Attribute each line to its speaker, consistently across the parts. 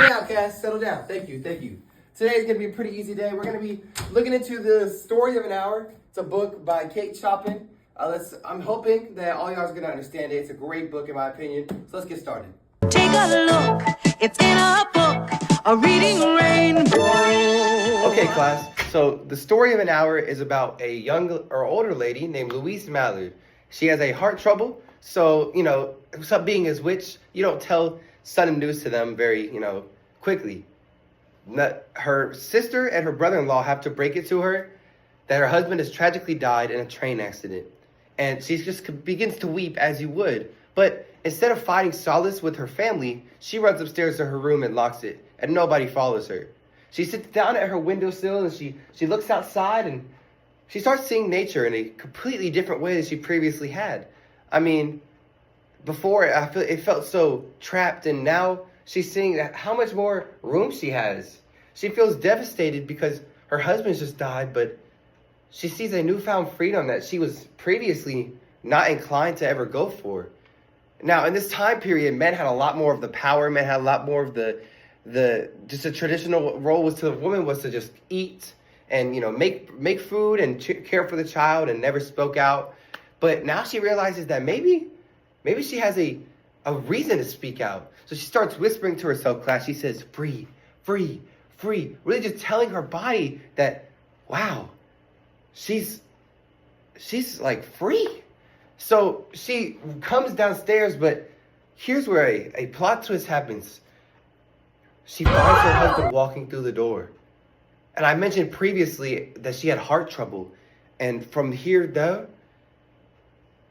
Speaker 1: down, Cass. Settle down. Thank you. Today's going to be a pretty easy day. We're going to be looking into The Story of an Hour. It's a book by Kate Chopin. I'm hoping that all y'all are going to understand it. It's a great book, in my opinion. So let's get started.
Speaker 2: Take a look. It's in a book, a reading rainbow.
Speaker 1: Okay, class. So The Story of an Hour is about a young or older lady named Louise Mallard. She has a heart trouble. So, being his witch, you don't tell sudden news to them very, quickly. Her sister and her brother-in-law have to break it to her that her husband has tragically died in a train accident. And she just begins to weep as you would. But instead of finding solace with her family, she runs upstairs to her room and locks it, and nobody follows her. She sits down at her windowsill and she looks outside and she starts seeing nature in a completely different way than she previously had. I mean, before it felt so trapped, and now she's seeing how much more room she has. She feels devastated because her husband's just died, but she sees a newfound freedom that she was previously not inclined to ever go for. Now, in this time period, men had a lot more of the power. Men had a lot more of the just a traditional role was to the woman was to just eat and, make food and care for the child and never spoke out. But now she realizes that maybe she has a reason to speak out. So she starts whispering to herself, class. She says, free, free, free. Really just telling her body that, wow, she's like free. So she comes downstairs, but here's where a plot twist happens. She finds her husband walking through the door. And I mentioned previously that she had heart trouble. And from here, though,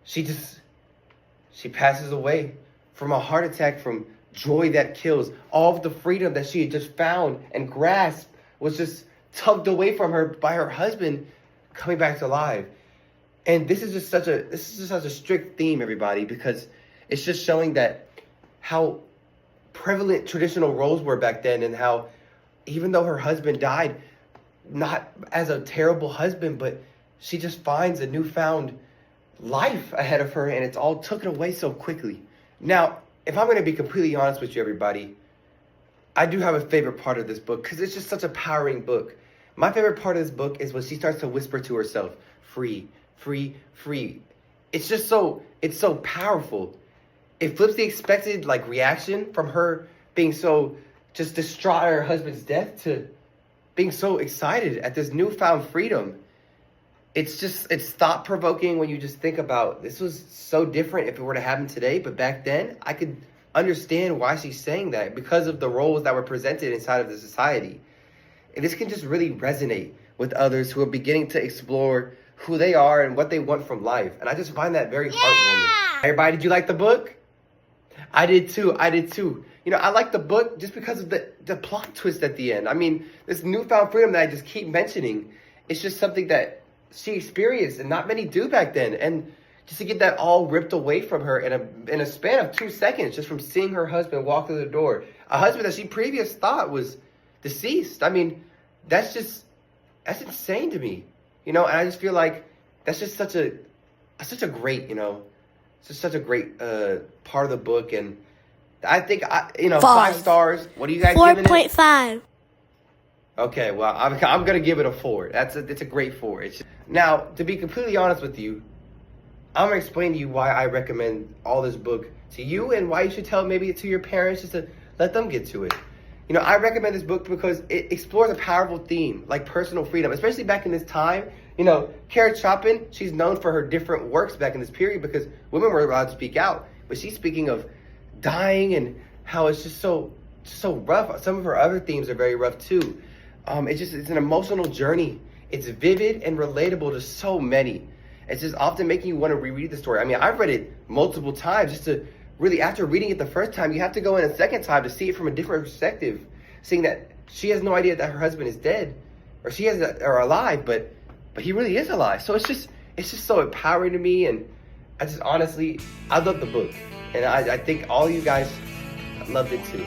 Speaker 1: she passes away from a heart attack, from joy that kills. All of the freedom that she had just found and grasped was just tugged away from her by her husband coming back to life. And this is just such a strict theme, everybody, because it's just showing that how prevalent traditional roles were back then, and how even though her husband died, not as a terrible husband, but she just finds a newfound life ahead of her, and it's all taken away so quickly. Now, if I'm going to be completely honest with you, everybody, I do have a favorite part of this book because it's just such a powering book. My favorite part of this book is when she starts to whisper to herself, free, free, free. It's so powerful. It flips the expected reaction from her being so just distraught at her husband's death to being so excited at this newfound freedom. It's thought-provoking when you just think about this was so different if it were to happen today, but back then I could understand why she's saying that because of the roles that were presented inside of the society. And this can just really resonate with others who are beginning to explore who they are and what they want from life. And I just find that very heartwarming. Everybody, did you like the book? I did too. I like the book just because of the plot twist at the end. I mean, this newfound freedom that I just keep mentioning, it's just something that she experienced and not many do back then. And just to get that all ripped away from her in a span of 2 seconds, just from seeing her husband walk through the door, a husband that she previously thought was deceased. I mean, that's insane to me, and I just feel like that's just such a great, it's just such a great part of the book. And I think 5 stars. What are you guys giving it?
Speaker 3: 4.5.
Speaker 1: Okay, well, I'm gonna give it a 4. It's a great 4. Now, to be completely honest with you, I'm gonna explain to you why I recommend all this book to you and why you should tell maybe to your parents just to let them get to it. I recommend this book because it explores a powerful theme like personal freedom, especially back in this time. Kate Chopin, she's known for her different works back in this period because women were allowed to speak out, but she's speaking of dying and how it's just so rough. Some of her other themes are very rough too. It's an emotional journey. It's vivid and relatable to so many. It's just often making you want to reread the story. I mean, I've read it multiple times just to really, after reading it the first time, you have to go in a second time to see it from a different perspective, seeing that she has no idea that her husband is dead, or alive, but he really is alive. So it's just so empowering to me, and I love the book, and I think all you guys loved it too.